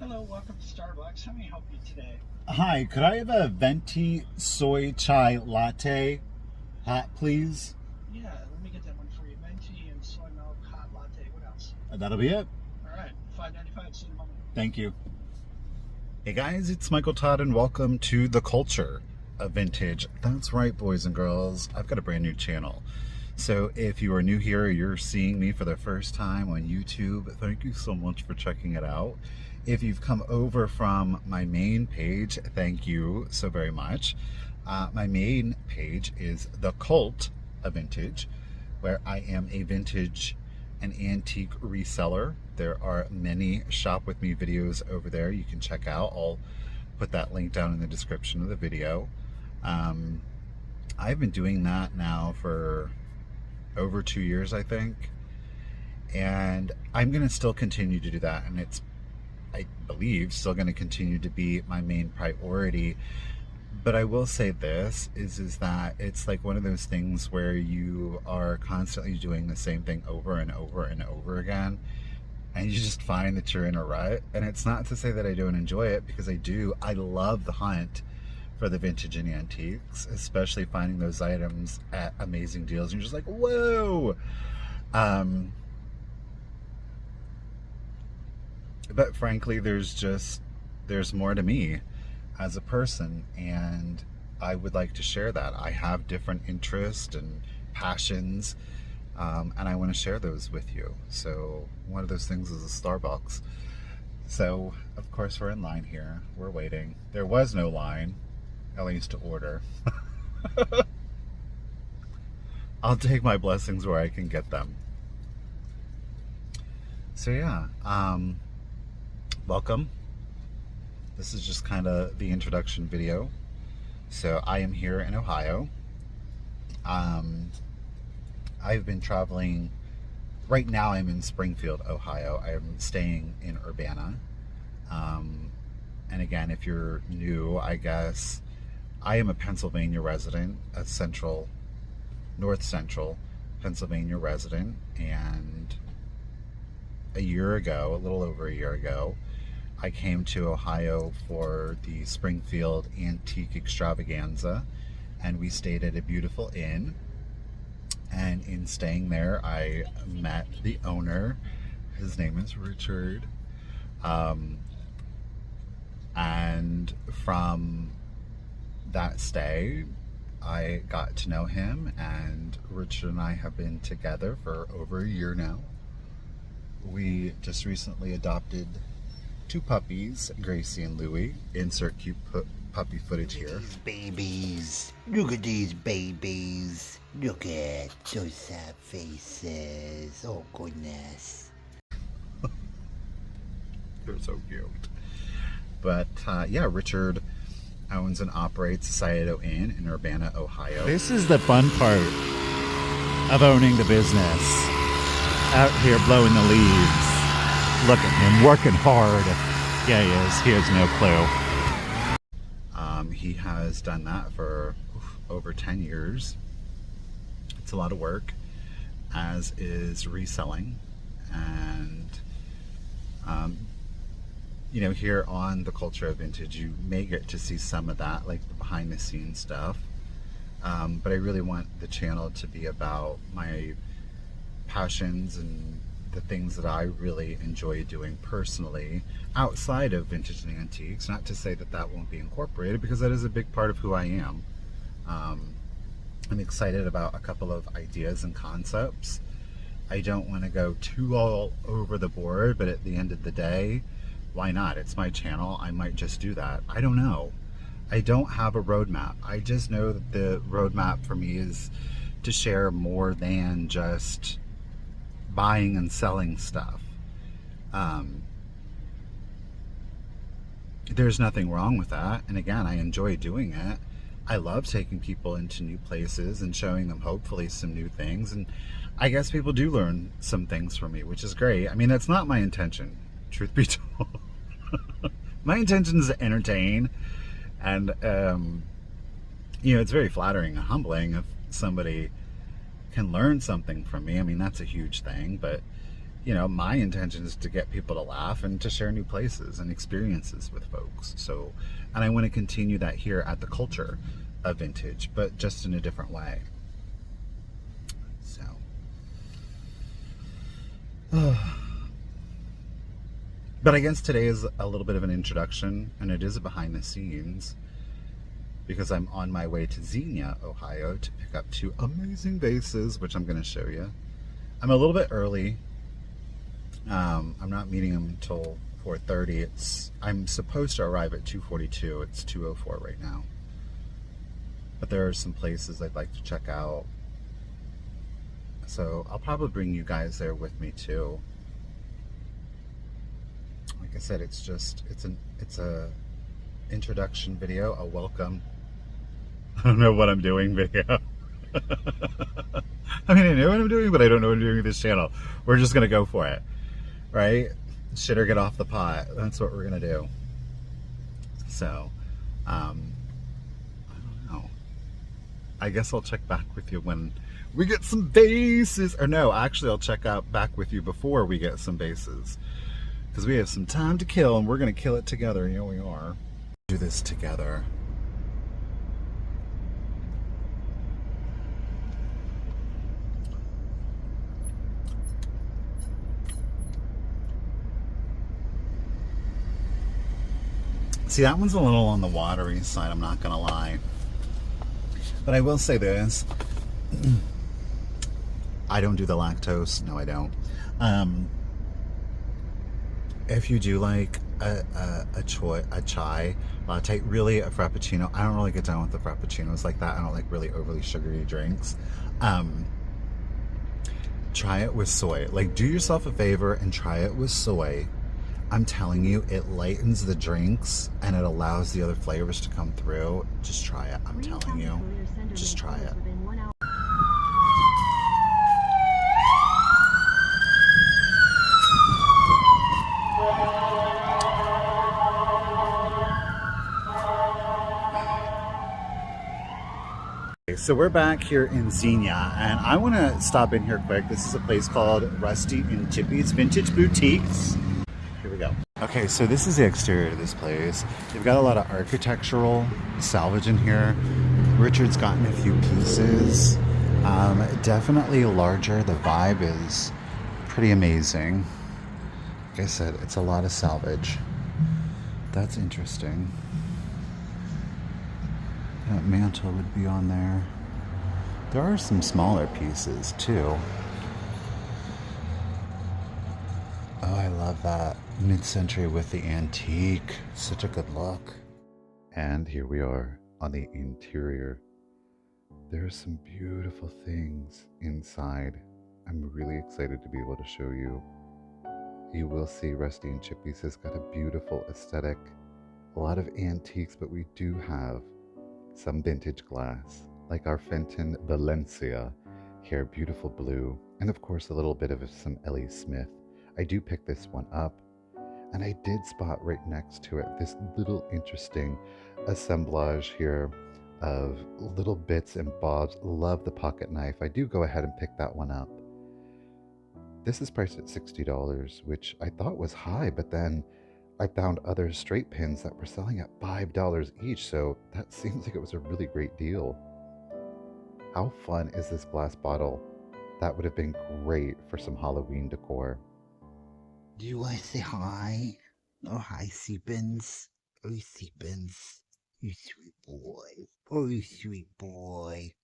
Hello, welcome to Starbucks. How may I help you today? Hi, could I have a venti soy chai latte hot, please? Yeah, let me get that one for you. Venti and soy milk hot latte. What else? That'll be it. All right, $5.95. See you in a moment. Thank you. Hey guys, it's Michael Todd and welcome to The Culture of Vintage. That's right, boys and girls. I've got a brand new channel. So if you are new here, you're seeing me for the first time on YouTube, thank you so much for checking it out. If you've come over from my main page, thank you so very much. My main page is The Cult of Vintage, where I am a vintage and antique reseller. There are many shop with me videos over there you can check out. I'll put that link down in the description of the video. I've been doing that now for over 2 years, I think. And I'm gonna still continue to do that, and it's, I believe, still going to continue to be my main priority. But I will say this is that it's like one of those things where you are constantly doing the same thing over and over and over again, and you just find that you're in a rut. And it's not to say that I don't enjoy it, because I do. I love the hunt for the vintage and antiques, especially finding those items at amazing deals. And you're just like, whoa. But frankly, there's more to me as a person, and I would like to share that. I have different interests and passions, and I want to share those with you. So one of those things is a Starbucks. So of course we're in line here. We're waiting. There was no line, at least to order. I'll take my blessings where I can get them. So yeah, welcome. This is just kind of the introduction video. So I am here in Ohio. I've been traveling. Right now I'm in Springfield, Ohio. I'm staying in Urbana. And again, if you're new, I guess, I am a Pennsylvania resident, a north central Pennsylvania resident. And a little over a year ago, I came to Ohio for the Springfield Antique Extravaganza, and we stayed at a beautiful inn. And in staying there, I met the owner. His name is Richard. And from that stay, I got to know him, and Richard and I have been together for over a year now. We just recently adopted 2 puppies, Gracie and Louie. Insert cute puppy footage here. These babies. Look at these babies. Look at those sad faces. Oh goodness. They're so cute. But yeah, Richard owns and operates the Scioto Inn in Urbana, Ohio. This is the fun part of owning the business. Out here blowing the leaves. Look at him working hard. Yeah, he is. He has no clue. He has done that for over 10 years. It's a lot of work, as is reselling. And you know, here on The Culture of Vintage, you may get to see some of that, like the behind the scenes stuff. But I really want the channel to be about my passions and the things that I really enjoy doing personally outside of vintage and antiques. Not to say that that won't be incorporated, because that is a big part of who I am. I'm excited about a couple of ideas and concepts. I don't want to go too all over the board, but at the end of the day, why not? It's my channel. I might just do that. I don't know. I don't have a roadmap. I just know that the roadmap for me is to share more than just buying and selling stuff. There's nothing wrong with that, and again, I enjoy doing it. I love taking people into new places and showing them hopefully some new things, and I guess people do learn some things from me, which is great. I mean, that's not my intention, truth be told. My intention is to entertain, and you know, it's very flattering and humbling if somebody can learn something from me. I mean, that's a huge thing, but you know, my intention is to get people to laugh and to share new places and experiences with folks. So, and I want to continue that here at the Culture of Vintage, but just in a different way. So, but I guess today is a little bit of an introduction, and it is a behind the scenes, because I'm on my way to Xenia, Ohio to pick up 2 amazing vases, which I'm going to show you. I'm a little bit early. I'm not meeting them until 4:30. I'm supposed to arrive at 2:42. It's 2:04 right now. But there are some places I'd like to check out. So I'll probably bring you guys there with me too. Like I said, it's a introduction video, a welcome. I don't know what I'm doing video. I mean, I know what I'm doing, but I don't know what I'm doing with this channel. We're just gonna go for it, right? Shit or get off the pot. That's what we're gonna do. So, I don't know. I guess I'll check back with you when we get some vases. Or no, actually, I'll check out back with you before we get some vases, because we have some time to kill, and we're gonna kill it together. You know we are. Do this together. See, that one's a little on the watery side, I'm not gonna lie. But I will say this. I don't do the lactose. No, I don't. If you do like a chai latte, really a frappuccino. I don't really get down with the frappuccinos like that. I don't like really overly sugary drinks. Try it with soy. Like, do yourself a favor and try it with soy. I'm telling you, it lightens the drinks and it allows the other flavors to come through. Just try it. I'm telling you. Just try it. So we're back here in Xenia, and I want to stop in here quick. This is a place called Rusty and Chippy's Vintage Boutiques. Here we go. Okay, so this is the exterior of this place. They've got a lot of architectural salvage in here. Richard's gotten a few pieces. Definitely larger. The vibe is pretty amazing. Like I said, it's a lot of salvage. That's interesting. That mantle would be on there. There are some smaller pieces too. Oh, I love that. Mid-century with the antique. Such a good look. And here we are on the interior. There are some beautiful things inside. I'm really excited to be able to show you. You will see Rusty and Chippy's has got a beautiful aesthetic. A lot of antiques, but we do have some vintage glass, like our Fenton Valencia here, beautiful blue, and of course a little bit of some Ellie Smith. I do pick this one up, and I did spot right next to it this little interesting assemblage here of little bits and bobs. Love the pocket knife. I do go ahead and pick that one up. This is priced at $60, which I thought was high, but then I found other straight pins that were selling at $5 each, so that seems like it was a really great deal. How fun is this glass bottle? That would have been great for some Halloween decor. Do you want to say hi? Oh, hi, Seepins. Oh, Seepins. You sweet boy. Oh, you sweet boy.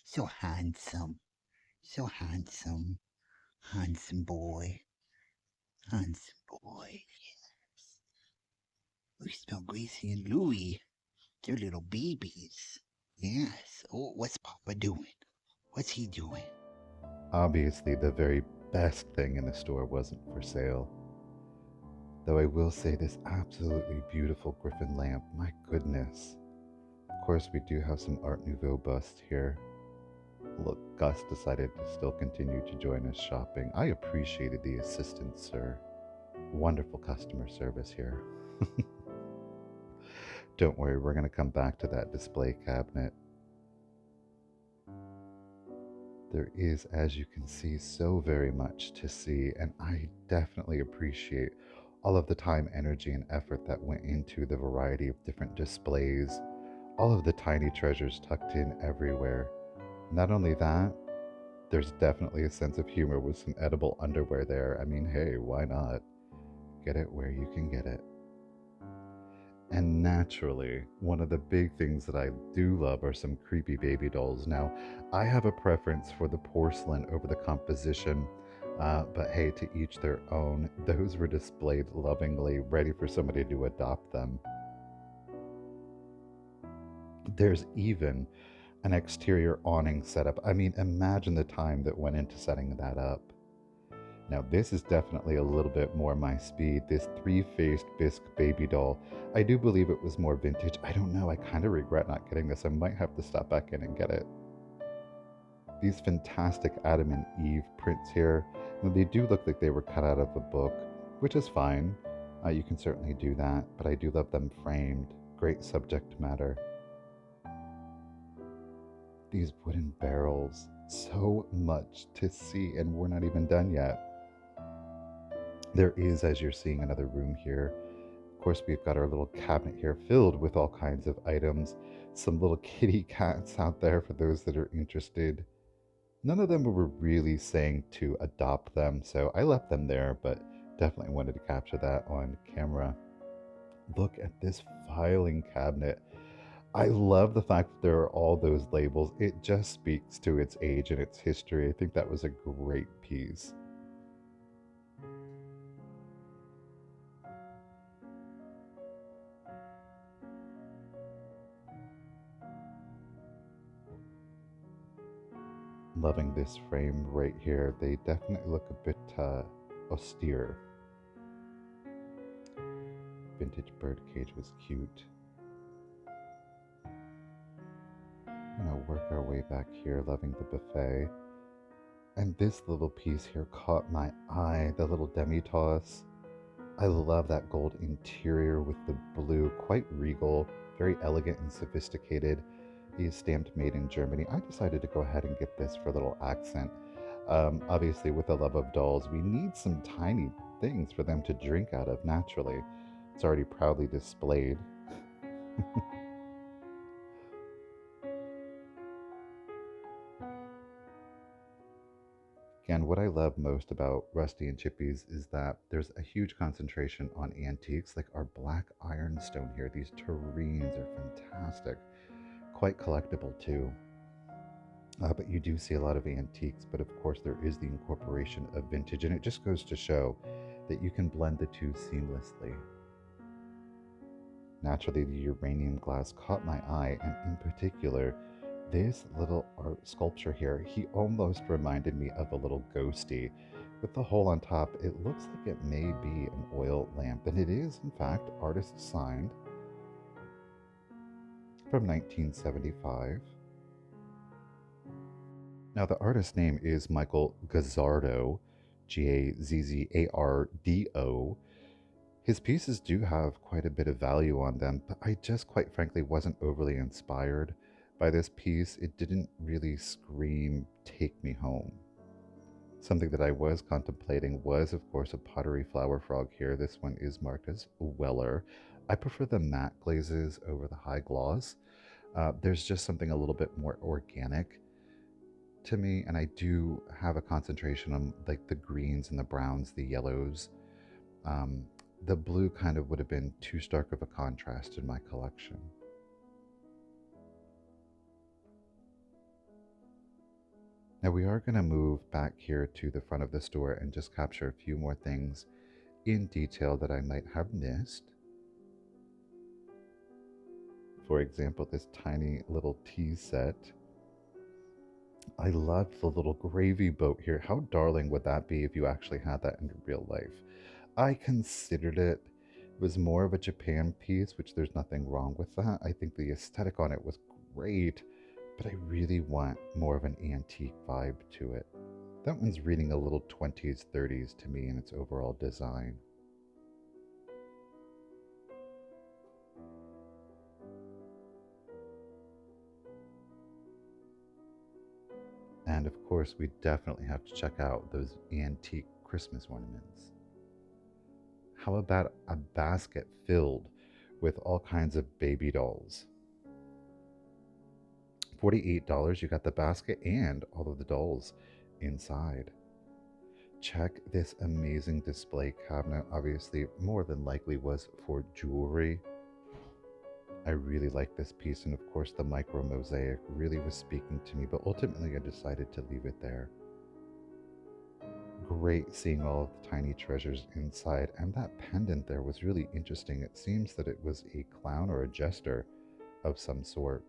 So handsome. So handsome. Handsome boy. Handsome boy. We smell Gracie and Louie. They're little babies. Yes. Oh, what's Papa doing? What's he doing? Obviously, the very best thing in the store wasn't for sale. Though I will say this absolutely beautiful Griffin lamp, my goodness. Of course, we do have some Art Nouveau busts here. Look, Gus decided to still continue to join us shopping. I appreciated the assistance, sir. Wonderful customer service here. Don't worry, we're going to come back to that display cabinet. there is, as you can see, so very much to see, and I definitely appreciate all of the time, energy, and effort that went into the variety of different displays, all of the tiny treasures tucked in everywhere. Not only that, there's definitely a sense of humor with some edible underwear there. I mean, hey, why not? Get it where you can get it. And naturally, one of the big things that I do love are some creepy baby dolls. Now, I have a preference for the porcelain over the composition, but hey, to each their own. Those were displayed lovingly, ready for somebody to adopt them. There's even an exterior awning setup. I mean, imagine the time that went into setting that up. Now, this is definitely a little bit more my speed. This three-faced bisque baby doll. I do believe it was more vintage. I don't know. I kind of regret not getting this. I might have to stop back in and get it. These fantastic Adam and Eve prints here. Now, they do look like they were cut out of a book, which is fine. You can certainly do that, but I do love them framed. Great subject matter. These wooden barrels. So much to see, and we're not even done yet. There is, as you're seeing, another room here. Of course, we've got our little cabinet here filled with all kinds of items. Some little kitty cats out there for those that are interested. None of them were really saying to adopt them, so I left them there, but definitely wanted to capture that on camera. Look at this filing cabinet. I love the fact that there are all those labels. It just speaks to its age and its history. I think that was a great piece. Loving this frame right here. They definitely look a bit austere. Vintage bird cage was cute. I'm gonna work our way back here, loving the buffet. And this little piece here caught my eye, the little demi-tasse. I love that gold interior with the blue, quite regal, very elegant and sophisticated. He is stamped made in Germany. I decided to go ahead and get this for a little accent. Obviously, with the love of dolls, we need some tiny things for them to drink out of naturally. It's already proudly displayed. Again, what I love most about Rusty and Chippy's is that there's a huge concentration on antiques, like our black ironstone here. These tureens are fantastic, quite collectible too. But you do see a lot of antiques, but of course there is the incorporation of vintage, and it just goes to show that you can blend the two seamlessly. Naturally, the uranium glass caught my eye, and in particular, this little art sculpture here, he almost reminded me of a little ghosty. With the hole on top, it looks like it may be an oil lamp, and it is, in fact, artist signed from 1975. Now, the artist's name is Michael Gazzardo, Gazzardo. His pieces do have quite a bit of value on them, but I just quite frankly wasn't overly inspired by this piece. It didn't really scream, take me home. Something that I was contemplating was, of course, a pottery flower frog here. This one is marked as Weller. I prefer the matte glazes over the high gloss. There's just something a little bit more organic to me, and I do have a concentration on like the greens and the browns, the yellows. The blue kind of would have been too stark of a contrast in my collection. Now we are going to move back here to the front of the store and just capture a few more things in detail that I might have missed. For example, this tiny little tea set. I love the little gravy boat here. How darling would that be if you actually had that in real life? I considered it. It was more of a Japan piece, which there's nothing wrong with that. I think the aesthetic on it was great, but I really want more of an antique vibe to it. That one's reading a little 20s, 30s to me in its overall design. And of course, we definitely have to check out those antique Christmas ornaments. How about a basket filled with all kinds of baby dolls? $48, you got the basket and all of the dolls inside. Check this amazing display cabinet. Obviously, more than likely was for jewelry. I really like this piece, and of course the micro mosaic really was speaking to me, but ultimately I decided to leave it there. Great seeing all of the tiny treasures inside, and that pendant there was really interesting. It seems that it was a clown or a jester of some sort.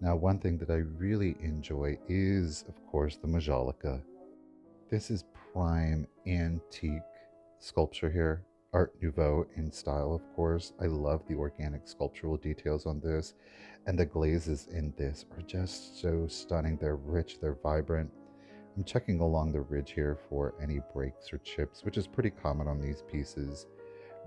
Now, one thing that I really enjoy is, of course, the Majolica. This is prime antique sculpture here. Art Nouveau in style, of course. I love the organic sculptural details on this, and the glazes in this are just so stunning. They're rich, they're vibrant. I'm checking along the ridge here for any breaks or chips, which is pretty common on these pieces.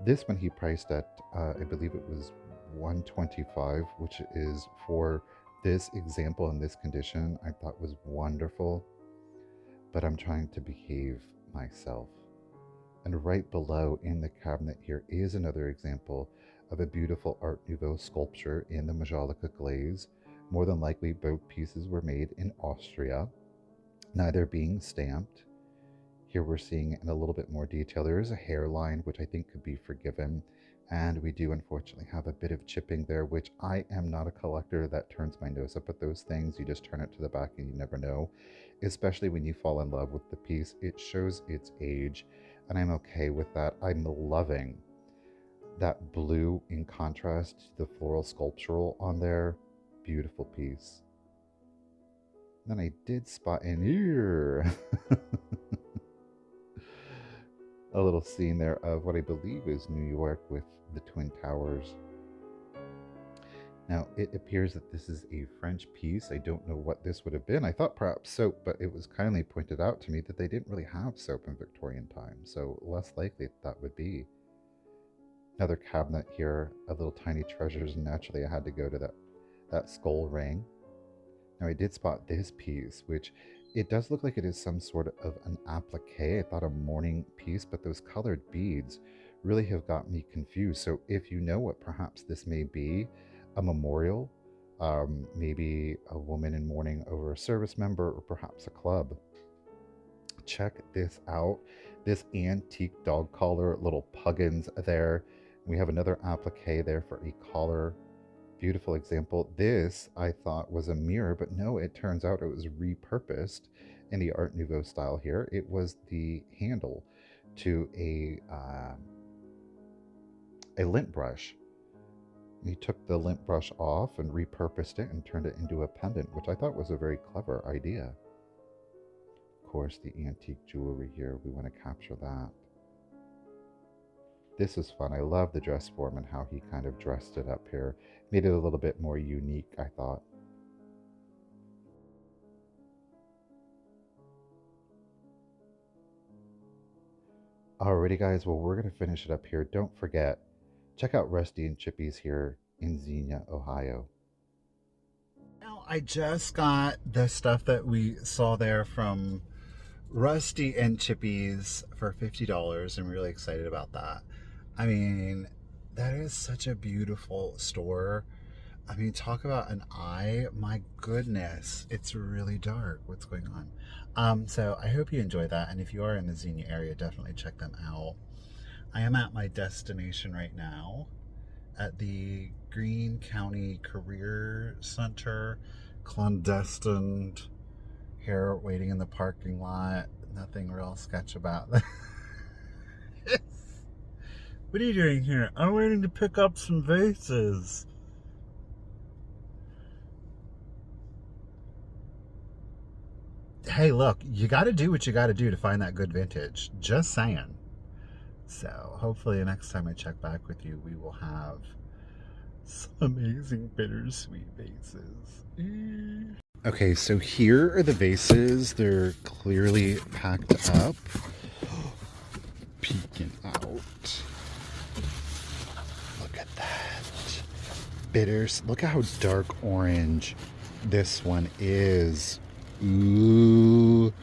This one he priced at, I believe it was $125, which is for this example in this condition, I thought was wonderful. But I'm trying to behave myself. And right below in the cabinet here is another example of a beautiful Art Nouveau sculpture in the Majolica glaze. More than likely, both pieces were made in Austria, neither being stamped. Here we're seeing in a little bit more detail. There is a hairline, which I think could be forgiven. And we do unfortunately have a bit of chipping there, which I am not a collector that turns my nose up at those things. You just turn it to the back and you never know, especially when you fall in love with the piece. It shows its age, and I'm okay with that. I'm loving that blue in contrast to the floral sculptural on there. Beautiful piece. Then I did spot in here a little scene there of what I believe is New York with the Twin Towers. Now, it appears that this is a French piece. I don't know what this would have been. I thought perhaps soap, but it was kindly pointed out to me that they didn't really have soap in Victorian times, so less likely that would be. Another cabinet here of little tiny treasures, and naturally I had to go to that skull ring. Now, I did spot this piece, which it does look like it is some sort of an applique. I thought a mourning piece, but those colored beads really have got me confused. So if you know what perhaps this may be, a memorial, maybe a woman in mourning over a service member, or perhaps a club. Check this out. This antique dog collar, little puggins there. We have another applique there for a collar. Beautiful example. This I thought was a mirror, but no, it turns out it was repurposed in the Art Nouveau style here. It was the handle to a lint brush. He took the lint brush off and repurposed it and turned it into a pendant, which I thought was a very clever idea. Of course, the antique jewelry here, we want to capture that. This is fun. I love the dress form and how he kind of dressed it up here. Made it a little bit more unique, I thought. Alrighty guys, well, we're going to finish it up here. Don't forget, check out Rusty and Chippy's here in Xenia, Ohio. Now, I just got the stuff that we saw there from Rusty and Chippy's for $50. I'm really excited about that. I mean, that is such a beautiful store. I mean, talk about an eye. My goodness, it's really dark. What's going on? So I hope you enjoy that. And if you are in the Xenia area, definitely check them out. I am at my destination right now at the Greene County Career Center. Clandestine here, waiting in the parking lot. Nothing real sketch about that. What are you doing here? I'm waiting to pick up some vases. Hey, look, you got to do what you got to do to find that good vintage. Just saying. So, hopefully, the next time I check back with you, we will have some amazing bittersweet vases. Okay, so here are the vases. They're clearly packed up. Peeking out. Look at that. Bitters. Look at how dark orange this one is. Ooh,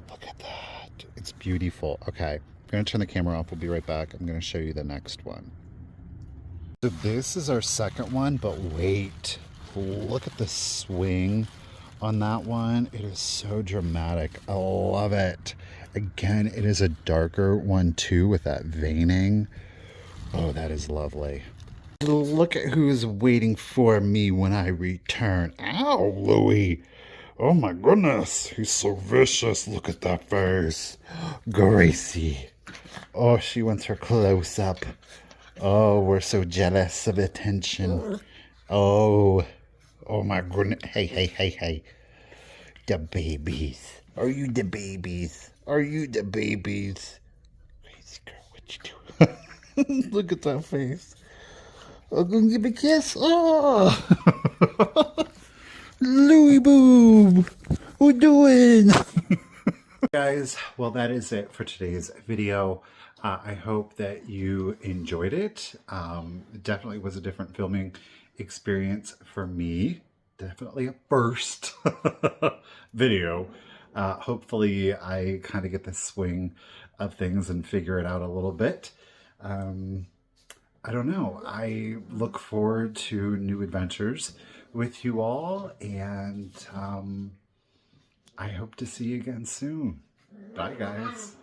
look at that. It's beautiful. Okay, I'm going to turn the camera off. We'll be right back. I'm going to show you the next one. So this is our second one, but wait. Look at the swing on that one. It is so dramatic. I love it. Again, it is a darker one too with that veining. Oh, that is lovely. Look at who's waiting for me when I return. Ow, Louie. Oh my goodness, he's so vicious. Look at that face. Gracie. Oh, she wants her close up. Oh, we're so jealous of attention. Oh, oh my goodness. Hey, hey, hey, hey. The babies. Are you the babies? Are you the babies? Crazy girl, what you doing? Look at that face. I'm gonna give a kiss. Oh, Louie Boob. What doing? Guys, well, that is it for today's video. I hope that you enjoyed it. It definitely was a different filming experience for me. Definitely a first video. Hopefully I kind of get the swing of things and figure it out a little bit. I don't know. I look forward to new adventures with you all, and I hope to see you again soon. Bye, guys.